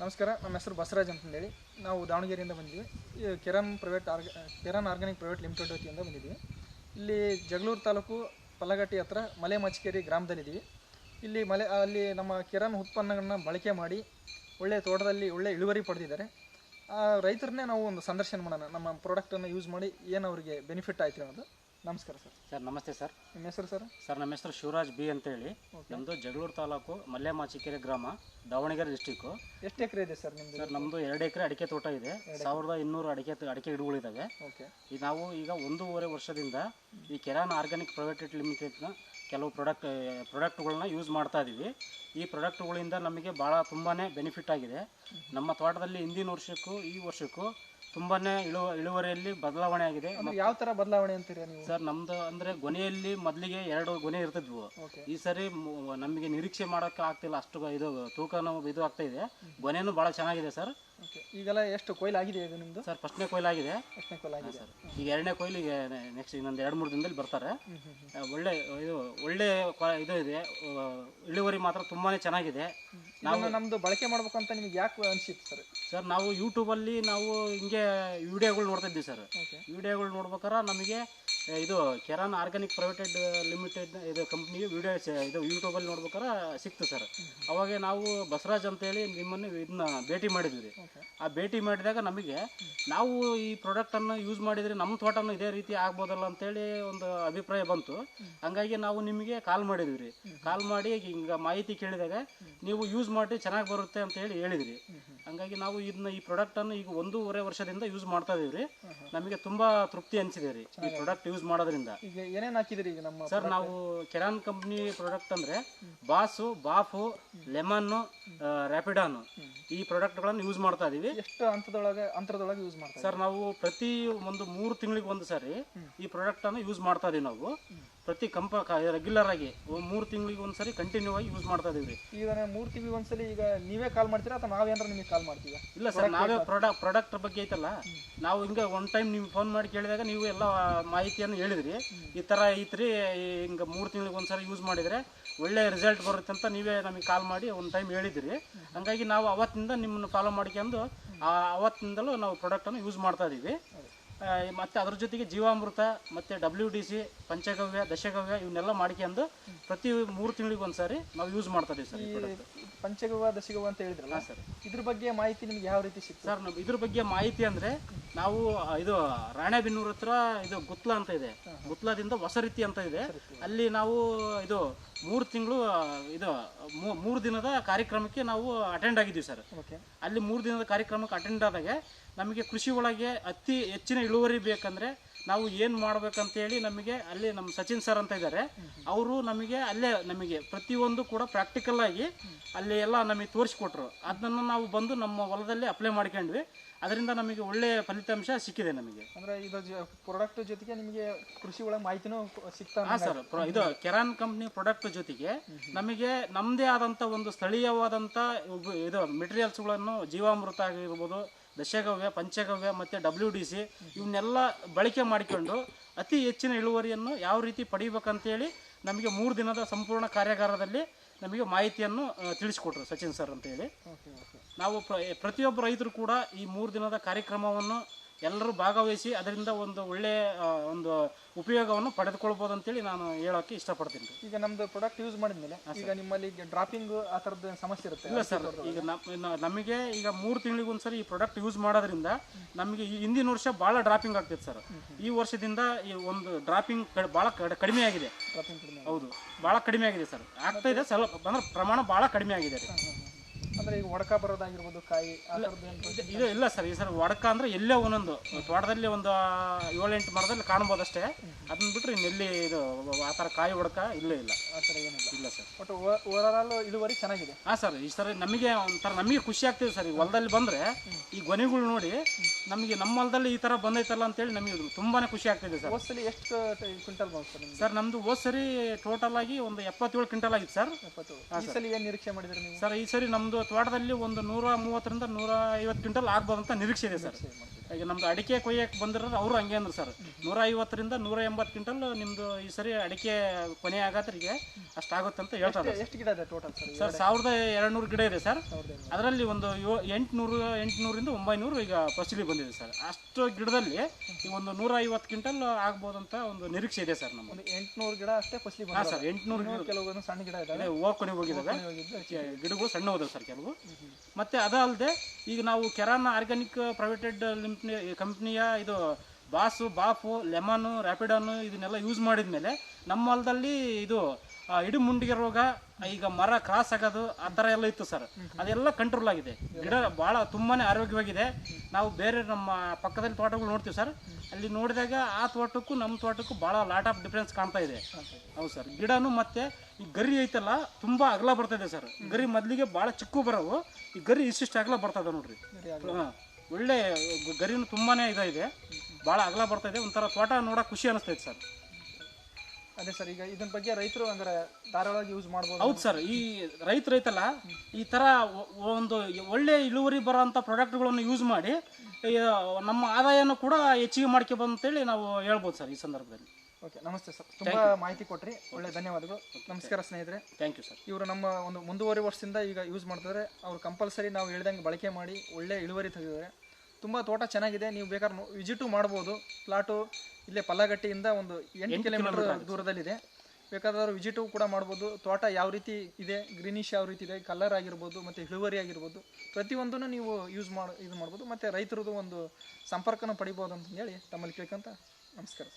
ನಮಸ್ಕಾರ, ನಮ್ಮ ಹೆಸರು ಬಸವರಾಜ್ ಅಂತಂದೇಳಿ. ನಾವು ದಾವಣಗೆರೆಯಿಂದ ಬಂದಿದ್ದೀವಿ. ಕೆರಾನ್ ಆರ್ಗಾನಿಕ್ ಪ್ರೈವೇಟ್ ಲಿಮಿಟೆಡ್ ವತಿಯಿಂದ ಬಂದಿದ್ದೀವಿ. ಇಲ್ಲಿ ಜಗಳೂರು ತಾಲೂಕು ಪಲ್ಲಗಟ್ಟಿ ಹತ್ರ ಮಲೆ ಮಚ್ಕೇರಿ ಗ್ರಾಮದಲ್ಲಿದ್ದೀವಿ. ಅಲ್ಲಿ ನಮ್ಮ ಕೆರಾನ್ ಉತ್ಪನ್ನಗಳನ್ನ ಬಳಕೆ ಮಾಡಿ ಒಳ್ಳೆಯ ತೋಟದಲ್ಲಿ ಒಳ್ಳೆ ಇಳುವರಿ ಪಡೆದಿದ್ದಾರೆ. ರೈತರನ್ನೇ ನಾವು ಒಂದು ಸಂದರ್ಶನ ಮಾಡೋಣ, ನಮ್ಮ ಪ್ರಾಡಕ್ಟನ್ನು ಯೂಸ್ ಮಾಡಿ ಏನು ಅವರಿಗೆ ಬೆನಿಫಿಟ್ ಆಯಿತು ಅನ್ನೋದು. ನಮಸ್ಕಾರ ಸರ್. ಸರ್ ನಮಸ್ತೆ ಸರ್. ನಿಮ್ಮ ಹೆಸರು ಸರ್? ಸರ್ ನಮ್ಮ ಹೆಸರು ಶಿವರಾಜ್ ಬಿ ಅಂತೇಳಿ. ನಮ್ಮದು ಜಗಳೂರು ತಾಲೂಕು ಮಲ್ಲೆ ಮಾಚಿಕೆರೆ ಗ್ರಾಮ, ದಾವಣಗೆರೆ ಡಿಸ್ಟಿಕ್ಕು. ಎಷ್ಟು ಎಕರೆ ಇದೆ ಸರ್ ನಿಮ್ಮದು? ಸರ್ ನಮ್ಮದು 2 ಎಕರೆ ಅಡಿಕೆ ತೋಟ ಇದೆ. 1200 ಅಡಿಕೆ ಗಿಡಗಳಿದ್ದಾವೆ. ಈಗ ನಾವು 1.5 ವರ್ಷದಿಂದ ಈ ಕೆರಾನ್ ಆರ್ಗಾನಿಕ್ ಪ್ರೈವೇಟ್ ಲಿಮಿಟೆಡ್ನ ಕೆಲವು ಪ್ರಾಡಕ್ಟ್ಗಳನ್ನ ಯೂಸ್ ಮಾಡ್ತಾ ಇದ್ದೀವಿ. ಈ ಪ್ರಾಡಕ್ಟ್ಗಳಿಂದ ನಮಗೆ ಭಾಳ ತುಂಬಾ ಬೆನಿಫಿಟ್ ಆಗಿದೆ. ನಮ್ಮ ತೋಟದಲ್ಲಿ ಹಿಂದಿನ ವರ್ಷಕ್ಕೂ ಈ ವರ್ಷಕ್ಕೂ ತುಂಬಾ ಇಳುವರಿಯಲ್ಲಿ ಬದಲಾವಣೆ ಆಗಿದೆ. ಯಾವ ಥರ ಬದಲಾವಣೆ ಅಂತೀರಾ ನೀವು? ಸರ್ ನಮ್ದು ಅಂದರೆ ಗೊನೆಯಲ್ಲಿ ಮೊದಲಿಗೆ 2 ಗೊನೆ ಇರ್ತಿದ್ವು. ಈ ಸರಿ ನಮಗೆ ನಿರೀಕ್ಷೆ ಮಾಡೋಕ್ಕೆ ಆಗ್ತಿಲ್ಲ, ಅಷ್ಟು ಇದು ತೂಕನೂ ಇದು ಆಗ್ತಾ ಇದೆ. ಗೊನೆನೂ ಭಾಳ ಚೆನ್ನಾಗಿದೆ ಸರ್. ಈಗೆಲ್ಲ ಎಷ್ಟು ಕೊಯ್ಲು ಆಗಿದೆ ಇದು ನಿಮ್ಮದು? ಸರ್ ಫಸ್ಟ್ನೇ ಕೊಯ್ಲು ಆಗಿದೆ. ಸರ್ ಈಗ 2ನೇ ಕೊಯ್ಲಿಗೆ ನೆಕ್ಸ್ಟ್ ಇನ್ನೊಂದು 2-3 ದಿನದಲ್ಲಿ ಬರ್ತಾರೆ. ಒಳ್ಳೆ ಇದು ಇದೆ, ಇಳುವರಿ ಮಾತ್ರ ತುಂಬಾ ಚೆನ್ನಾಗಿದೆ. ನಾವು ನಮ್ಮದು ಬಳಕೆ ಮಾಡ್ಬೇಕಂತ ನಿಮ್ಗೆ ಯಾಕೆ ಅನಿಸಿತ್ತು ಸರ್? ಸರ್ ನಾವು ಯೂಟ್ಯೂಬಲ್ಲಿ ನಾವು ಹಿಂಗೆ ವಿಡಿಯೋಗಳು ನೋಡ್ತಾ ಇದ್ವಿ ಸರ್. ವಿಡಿಯೋಗಳು ನೋಡ್ಬೇಕಾರೆ ನಮಗೆ ಇದು ಕೆರಾನ್ ಆರ್ಗಾನಿಕ್ ಪ್ರೈವೇಟೆಡ್ ಲಿಮಿಟೆಡ್ ಇದು ಕಂಪ್ನಿಗೆ ಇದು ಯೂಟ್ಯೂಬಲ್ಲಿ ನೋಡ್ಬೇಕಾರೆ ಸಿಕ್ತು ಸರ್. ಅವಾಗ ನಾವು ಬಸವರಾಜ್ ಅಂತೇಳಿ ನಿಮ್ಮನ್ನು ಇದನ್ನ ಭೇಟಿ ಮಾಡಿದ್ವಿ. ಆ ಭೇಟಿ ಮಾಡಿದಾಗ ನಮಗೆ ನಾವು ಈ ಪ್ರಾಡಕ್ಟನ್ನು ಯೂಸ್ ಮಾಡಿದರೆ ನಮ್ಮ ತೋಟನೂ ಇದೇ ರೀತಿ ಆಗ್ಬೋದಲ್ಲ ಅಂತೇಳಿ ಒಂದು ಅಭಿಪ್ರಾಯ ಬಂತು. ಹಂಗಾಗಿ ನಾವು ನಿಮಗೆ ಕಾಲ್ ಮಾಡಿದ್ವಿ ರೀ. ಕಾಲ್ ಮಾಡಿ ಹಿಂಗೆ ಮಾಹಿತಿ ಕೇಳಿದಾಗ ನೀವು ಯೂಸ್ ಮಾಡಿ ಚೆನ್ನಾಗಿ ಬರುತ್ತೆ ಅಂತ ಹೇಳಿದ್ರಿ. ಹಂಗಾಗಿ ನಾವು ಈ ಪ್ರಾಡಕ್ಟನ್ನು ಈಗ 1.5 ವರ್ಷದಿಂದ ಯೂಸ್ ಮಾಡ್ತಾ ಇದೀವಿ ರೀ. ನಮಗೆ ತುಂಬಾ ತೃಪ್ತಿ ಅನಿಸಿದೆ ರೀ ಈ ಪ್ರಾಡಕ್ಟ್ ಯೂಸ್ ಮಾಡೋದ್ರಿಂದ. ಈಗ ಏನೇನು ಹಾಕಿದ್ರಿ ಈಗ ನಮ್ಮ ಸರ್? ನಾವು ಕೆರಾನ್ ಕಂಪ್ನಿ ಪ್ರಾಡಕ್ಟ್ ಅಂದ್ರೆ ಬಾಸು, ಬಾಫು, ಲೆಮನ್ನು, ರ್ಯಾಪಿಡಾನು ಈ ಪ್ರಾಡಕ್ಟ್ಗಳನ್ನು ಯೂಸ್ ಮಾಡ್ತಾ ಇದೀವಿ. ಎಷ್ಟು ಅಂತರದೊಳಗೆ ಯೂಸ್ ಮಾಡ್ತಾ ಸರ್? ನಾವು ಪ್ರತಿ 3 ತಿಂಗಳಿಗೆ ಒಂದು ಸಾರಿ ಈ ಪ್ರಾಡಕ್ಟ್ ಅನ್ನು ಯೂಸ್ ಮಾಡ್ತಾ ಇದೀವಿ. ನಾವು ಪ್ರತಿ ರೆಗ್ಯುಲರ್ ಆಗಿ 3 ತಿಂಗಳಿಗೆ ಒಂದ್ಸರಿ ಕಂಟಿನ್ಯೂ ಆಗಿ ಯೂಸ್ ಮಾಡ್ತಾ ಇದೀವಿ. ಈಗ 3 ತಿಂಗಳಿಗೆ ಒಂದ್ಸಲಿ ಈಗ ನೀವೇ ಕಾಲ್ ಮಾಡ್ತೀರಾ ಅಥವಾ ನಾವೇನಾರ ನಿಮಗೆ ಕಾಲ್ ಮಾಡ್ತೀವಿ? ಇಲ್ಲ ಸರ್, ನಾವೇ ಪ್ರಾಡಕ್ಟ್ ಬಗ್ಗೆ ಐತಲ್ಲ, ನಾವು ಹಿಂಗೆ ಒನ್ ಟೈಮ್ ನೀವು ಫೋನ್ ಮಾಡಿ ಕೇಳಿದಾಗ ನೀವು ಎಲ್ಲ ಮಾಹಿತಿಯನ್ನು ಹೇಳಿದ್ರಿ. ಈ ಥರ ಐತ್ರಿ, ಹಿಂಗೆ 3 ತಿಂಗಳಿಗೆ ಒಂದ್ಸರಿ ಯೂಸ್ ಮಾಡಿದರೆ ಒಳ್ಳೆ ರಿಸಲ್ಟ್ ಬರುತ್ತೆ ಅಂತ ನೀವೇ ನಮಗೆ ಕಾಲ್ ಮಾಡಿ ಒಂದು ಟೈಮ್ ಹೇಳಿದ್ರಿ. ಹಂಗಾಗಿ ನಾವು ಅವತ್ತಿಂದ ನಿಮ್ಮನ್ನು ಫಾಲೋ ಮಾಡ್ಕೊಂಡು ಅವತ್ತಿಂದಲೂ ನಾವು ಪ್ರಾಡಕ್ಟನ್ನು ಯೂಸ್ ಮಾಡ್ತಾ ಇದ್ದೀವಿ. ಮತ್ತು ಅದ್ರ ಜೊತೆಗೆ ಜೀವಾಮೃತ ಮತ್ತು WDC, ಪಂಚಗವ್ಯ, ದಶಗವ್ಯ ಇವನ್ನೆಲ್ಲ ಮಾಡ್ಕೊಂಡು ಪ್ರತಿ 3 ತಿಂಗಳಿಗೆ ಒಂದ್ಸಾರಿ ನಾವು ಯೂಸ್ ಮಾಡ್ತಾ ಇದೀವಿ ಸರ್. ಪಂಚಗವ್ಯ, ದಶಗವ್ಯ ಅಂತ ಹೇಳಿದ್ರಲ್ಲ ಸರ್, ಇದ್ರ ಬಗ್ಗೆ ಮಾಹಿತಿ ನಿಮ್ಗೆ ಯಾವ ರೀತಿ ಸಿಕ್ತು ಸರ್? ಇದ್ರ ಬಗ್ಗೆ ಮಾಹಿತಿ ಅಂದರೆ ನಾವು ಇದು ರಾಣೆಬೆನ್ನೂರು ಹತ್ರ ಇದು ಗುತ್ಲ ಅಂತ ಇದೆ, ಗುತ್ಲದಿಂದ ಹೊಸ ರೀತಿ ಅಂತ ಇದೆ. ಅಲ್ಲಿ ನಾವು ಇದು 3 ತಿಂಗಳು ಇದು 3 ದಿನದ ಕಾರ್ಯಕ್ರಮಕ್ಕೆ ನಾವು ಅಟೆಂಡ್ ಆಗಿದ್ದೀವಿ ಸರ್. ಅಲ್ಲಿ 3 ದಿನದ ಕಾರ್ಯಕ್ರಮಕ್ಕೆ ಅಟೆಂಡ್ ಆದಾಗ ನಮಗೆ ಕೃಷಿ ಒಳಗೆ ಅತಿ ಹೆಚ್ಚಿನ ಇಳುವರಿ ಬೇಕಂದ್ರೆ ನಾವು ಏನು ಮಾಡ್ಬೇಕಂತೇಳಿ ನಮಗೆ ಅಲ್ಲಿ ನಮ್ಮ ಸಚಿನ್ ಸರ್ ಅಂತ ಇದ್ದಾರೆ, ಅವರು ನಮಗೆ ಪ್ರತಿಯೊಂದು ಕೂಡ ಪ್ರಾಕ್ಟಿಕಲ್ ಆಗಿ ಅಲ್ಲಿ ಎಲ್ಲ ನಮಗೆ ತೋರಿಸ್ಕೊಟ್ರು. ಅದನ್ನು ನಾವು ಬಂದು ನಮ್ಮ ಹೊಲದಲ್ಲಿ ಅಪ್ಲೈ ಮಾಡ್ಕೊಂಡ್ವಿ. ಅದರಿಂದ ನಮಗೆ ಒಳ್ಳೆಯ ಫಲಿತಾಂಶ ಸಿಕ್ಕಿದೆ ನಮಗೆ. ಅಂದರೆ ಇದು ಪ್ರಾಡಕ್ಟ್ ಜೊತೆಗೆ ನಿಮಗೆ ಕೃಷಿ ಒಳಗೆ ಮಾಹಿತಿನೂ ಸಿಗ್ತಾ? ಹಾಂ ಸರ್, ಇದು ಕೆರಾನ್ ಕಂಪ್ನಿ ಪ್ರಾಡಕ್ಟ್ ಜೊತೆಗೆ ನಮಗೆ ನಮ್ಮದೇ ಆದಂಥ ಒಂದು ಸ್ಥಳೀಯವಾದಂಥ ಇದು ಮೆಟೀರಿಯಲ್ಸ್ಗಳನ್ನು, ಜೀವಾಮೃತ ಆಗಿರ್ಬೋದು, ದಶಗವ್ಯ, ಪಂಚಗವ್ಯ ಮತ್ತು WDC ಇವನ್ನೆಲ್ಲ ಬಳಕೆ ಮಾಡಿಕೊಂಡು ಅತಿ ಹೆಚ್ಚಿನ ಇಳುವರಿಯನ್ನು ಯಾವ ರೀತಿ ಪಡಿಬೇಕಂತೇಳಿ ನಮಗೆ 3 ದಿನದ ಸಂಪೂರ್ಣ ಕಾರ್ಯಾಗಾರದಲ್ಲಿ ನಮಗೆ ಮಾಹಿತಿಯನ್ನು ತಿಳಿಸ್ಕೊಟ್ರು ಸಚಿನ್ ಸರ್ ಅಂತೇಳಿ. ನಾವು ಪ್ರತಿಯೊಬ್ಬ ರೈತರು ಕೂಡ ಈ 3 ದಿನದ ಕಾರ್ಯಕ್ರಮವನ್ನು ಎಲ್ಲರೂ ಭಾಗವಹಿಸಿ ಅದರಿಂದ ಒಂದು ಒಳ್ಳೆಯ ಒಂದು ಉಪಯೋಗವನ್ನು ಪಡೆದುಕೊಳ್ಬೋದು ಅಂತೇಳಿ ನಾನು ಹೇಳೋಕ್ಕೆ ಇಷ್ಟಪಡ್ತೀನಿ. ಈಗ ನಮ್ಮದು ಪ್ರಾಡಕ್ಟ್ ಯೂಸ್ ಮಾಡಿದ್ಮೇಲೆ ಈಗ ನಿಮ್ಮಲ್ಲಿ ಡ್ರಾಪಿಂಗ್ ಆ ಥರದ್ದು ಸಮಸ್ಯೆ ಇರುತ್ತೆ? ಇಲ್ಲ ಸರ್, ಈಗ ನಮಗೆ ಈಗ 3 ತಿಂಗಳಿಗೆ ಒಂದ್ಸರಿ ಈ ಪ್ರಾಡಕ್ಟ್ ಯೂಸ್ ಮಾಡೋದ್ರಿಂದ ನಮಗೆ ಹಿಂದಿನ ವರ್ಷ ಭಾಳ ಡ್ರಾಪಿಂಗ್ ಆಗ್ತಿತ್ತು ಸರ್. ಈ ವರ್ಷದಿಂದ ಈ ಒಂದು ಡ್ರಾಪಿಂಗ್ ಭಾಳ ಕಡಿಮೆ ಆಗಿದೆ. ಹೌದು, ಭಾಳ ಕಡಿಮೆ ಆಗಿದೆ ಸರ್. ಆಗ್ತಾ ಇದೆ, ಸ್ವಲ್ಪ ಅಂದ್ರೆ ಪ್ರಮಾಣ ಭಾಳ ಕಡಿಮೆ ಆಗಿದೆ ರೀ. ಅಂದರೆ ಈಗ ಒಡಕ ಬರೋದಾಗಿರ್ಬೋದು, ಕಾಯಿ ಇದು ಇಲ್ಲ ಸರ್. ಈ ಸರ್ ಒಡಕ ಅಂದರೆ ಎಲ್ಲೇ ಒಂದೊಂದು ತೋಟದಲ್ಲಿ ಒಂದು 7-8 ಮರದಲ್ಲಿ ಕಾಣ್ಬೋದು ಅಷ್ಟೇ. ಅದನ್ನ ಬಿಟ್ಟರೆ ಇನ್ನೆಲ್ಲಿ ಇದು ಆ ಥರ ಕಾಯಿ ಒಡಕ ಇಲ್ಲೇ ಇಲ್ಲ, ಆ ಥರ ಏನಿಲ್ಲ. ಇಲ್ಲ ಸರ್. ಒಟ್ಟು ಓವರಾಲ್ ಇಳುವರಿ ಚೆನ್ನಾಗಿದೆ. ಹಾಂ ಸರ್, ಈ ಸರ್ ನಮಗೆ ಒಂಥರ ಖುಷಿ ಆಗ್ತಿದೆ ಸರ್. ಈ ಹೊಲದಲ್ಲಿ ಬಂದರೆ ಈ ಗೊನೆಗಳು ನೋಡಿ ನಮಗೆ ನಮ್ಮ ಹೊಲದಲ್ಲಿ ಈ ಥರ ಬಂದೈತಲ್ಲ ಅಂತೇಳಿ ನಮಗೆ ತುಂಬಾ ಖುಷಿ ಆಗ್ತಿದೆ ಸರ್. ಹೋದ ಸಲ ಎಷ್ಟು ಕ್ವಿಂಟಲ್ ಬಂತು ಸರ್ ನಿಮ್ಗೆ? ಸರ್ ನಮ್ಮದು ಹೋದ ಸರಿ ಟೋಟಲ್ ಆಗಿ ಒಂದು 77 ಕ್ವಿಂಟಲ್ ಆಗಿತ್ತು ಸರ್. 77. ಈ ಸಲ ಏನು ನಿರೀಕ್ಷೆ ಮಾಡಿದ್ರಿ ನೀವು? ಸರ್ ಈ ಸರಿ ನಮ್ಮದು ತೋಟದಲ್ಲಿ ಒಂದು 130ರಿಂದ 150 ಕ್ವಿಂಟಲ್ ಆಗ್ಬೋದಂತ ನಿರೀಕ್ಷೆ ಇದೆ ಸರ್. ಈಗ ನಮ್ದು ಅಡಿಕೆ ಕೊಯ್ಯಕ್ಕೆ ಬಂದಿರೋದು ಅವರು ಹಂಗೆ ಅಂದ್ರು ಸರ್, 150ರಿಂದ 180 ಕ್ವಿಂಟಲ್ ನಿಮ್ಮದು ಈ ಸರಿ ಅಡಿಕೆ ಕೊನೆ ಆಗತ್ರಿಗೆ ಅಷ್ಟಾಗುತ್ತೆ ಅಂತ ಹೇಳ್ತಾರೆ. ಎಷ್ಟು ಗಿಡ ಇದೆ ಟೋಟಲ್ ಸರ್? 1200 ಗಿಡ ಇದೆ ಸರ್. ಅದರಲ್ಲಿ ಒಂದು 800ರಿಂದ 900 ಈಗ ಫಸಲಿ ಬಂದಿದೆ ಸರ್. ಅಷ್ಟು ಗಿಡದಲ್ಲಿ ಈ ಒಂದು 150 ಕ್ವಿಂಟಲ್ ಆಗ್ಬೋದಂತ ಒಂದು ನಿರೀಕ್ಷೆ ಇದೆ ಸರ್. ನಮ್ಮ 800 ಗಿಡ ಅಷ್ಟೇ ಫಸಲಿ ಹಾಂ ಸರ್. 800 ಗಿಡ, ಕೆಲವೊಂದು ಸಣ್ಣ ಗಿಡ ಇದಾವೆ, ಕೊನೆ ಹೋಗಿದ್ದಾವೆ ಗಿಡಗಳು, ಸಣ್ಣ ಹೋದವು ಸರ್ ಕೆಲವು. ಮತ್ತು ಅದಲ್ಲದೆ ಈಗ ನಾವು ಕೆರಾನ್ ಆರ್ಗ್ಯಾನಿಕ್ ಪ್ರೈವೇಟೆಡ್ ಕಂಪ್ನಿಯ ಇದು ಬಾಫು, ಲೆಮನು, ರ್ಯಾಪಿಡಾನು ಇದನ್ನೆಲ್ಲ ಯೂಸ್ ಮಾಡಿದ ಮೇಲೆ ನಮ್ಮ ಹೊಲದಲ್ಲಿ ಇದು ಇಡು ಮುಂಡಿಗೆ ರೋಗ, ಈಗ ಮರ ಕ್ರಾಸ್ ಆಗೋದು ಆ ಥರ ಎಲ್ಲ ಇತ್ತು ಸರ್. ಅದೆಲ್ಲ ಕಂಟ್ರೋಲ್ ಆಗಿದೆ. ಗಿಡ ಭಾಳ ತುಂಬಾ ಆರೋಗ್ಯವಾಗಿದೆ. ನಾವು ಬೇರೆ ನಮ್ಮ ಪಕ್ಕದಲ್ಲಿ ತೋಟಗಳು ನೋಡ್ತೀವಿ ಸರ್, ಅಲ್ಲಿ ನೋಡಿದಾಗ ಆ ತೋಟಕ್ಕೂ ನಮ್ಮ ತೋಟಕ್ಕೂ ಭಾಳ ಲಾಟ್ ಆಫ್ ಡಿಫ್ರೆನ್ಸ್ ಕಾಣ್ತಾ ಇದೆ. ಹೌದು ಸರ್. ಗಿಡನೂ ಮತ್ತು ಈ ಗರಿ ಐತಲ್ಲ ತುಂಬ ಅಗಲ ಬರ್ತದೆ ಸರ್. ಗರಿ ಮೊದಲಿಗೆ ಭಾಳ ಚಿಕ್ಕ ಬರೋವು, ಈ ಗರಿ ಇಷ್ಟಿಷ್ಟು ಅಗಲ ಬರ್ತದೆ ನೋಡ್ರಿ. ಹಾಂ, ಒಳ್ಳೆ ಗರಿನೂ ತುಂಬಾ ಇದೆ, ಭಾಳ ಅಗಲ ಬರ್ತಾಯಿದೆ. ಒಂಥರ ತೋಟ ನೋಡೋಕೆ ಖುಷಿ ಅನಿಸ್ತೈತೆ ಸರ್. ಅದೇ ಸರ್, ಈಗ ಇದನ್ನ ಬಗ್ಗೆ ರೈತರು ಅಂದ್ರೆ ಧಾರಾಳವಾಗಿ ಯೂಸ್ ಮಾಡ್ಬೋದು. ಹೌದು ಸರ್. ಈ ರೈತರು ಐತಲ್ಲ, ಈ ಥರ ಒಂದು ಒಳ್ಳೆ ಇಳುವರಿ ಬರೋಂಥ ಪ್ರಾಡಕ್ಟ್ಗಳನ್ನು ಯೂಸ್ ಮಾಡಿ ನಮ್ಮ ಆದಾಯನೂ ಕೂಡ ಹೆಚ್ಚಿಗೆ ಮಾಡ್ಕೊಬಂತೇಳಿ ನಾವು ಹೇಳ್ಬೋದು ಸರ್ ಈ ಸಂದರ್ಭದಲ್ಲಿ. ಓಕೆ, ನಮಸ್ತೆ ಸರ್. ತುಂಬ ಮಾಹಿತಿ ಕೊಟ್ರಿ, ಒಳ್ಳೆ ಧನ್ಯವಾದಗಳು. ನಮಸ್ಕಾರ ಸ್ನೇಹಿತರೆ. Thank you sir. ಇವರು ನಮ್ಮ ಒಂದು ಮುಂದುವರೆ ವರ್ಷದಿಂದ ಈಗ ಯೂಸ್ ಮಾಡ್ತಿದ್ದಾರೆ. ಅವ್ರು ಕಂಪಲ್ಸರಿ ನಾವು ಹೇಳ್ದಂಗೆ ಬಳಕೆ ಮಾಡಿ ಒಳ್ಳೆ ಇಳುವರಿ ತೆಗೆದಿದ್ದಾರೆ. ತುಂಬ ತೋಟ ಚೆನ್ನಾಗಿದೆ. ನೀವು ಬೇಕಾದ್ರೆ ವಿಸಿಟು ಮಾಡ್ಬೋದು. ಪ್ಲಾಟು ಇಲ್ಲೇ ಪಲ್ಲಗಟ್ಟಿಯಿಂದ ಒಂದು 8 ಕಿಲೋಮೀಟರ್ ದೂರದಲ್ಲಿದೆ. ಬೇಕಾದವರು ವಿಸಿಟು ಕೂಡ ಮಾಡ್ಬೋದು. ತೋಟ ಯಾವ ರೀತಿ ಇದೆ, ಗ್ರೀನಿಶ್ ಯಾವ ರೀತಿ ಇದೆ, ಕಲರ್ ಆಗಿರ್ಬೋದು ಮತ್ತು ಇಳುವರಿ ಆಗಿರ್ಬೋದು, ಪ್ರತಿಯೊಂದನ್ನು ನೀವು ಇದು ಮಾಡ್ಬೋದು. ಮತ್ತು ರೈತರದ್ದು ಒಂದು ಸಂಪರ್ಕನ ಪಡಿಬೋದು ಅಂತ ಹೇಳಿ ತಮ್ಮಲ್ಲಿ ಕೇಳ್ಕೊಂತ ನಮಸ್ಕಾರ.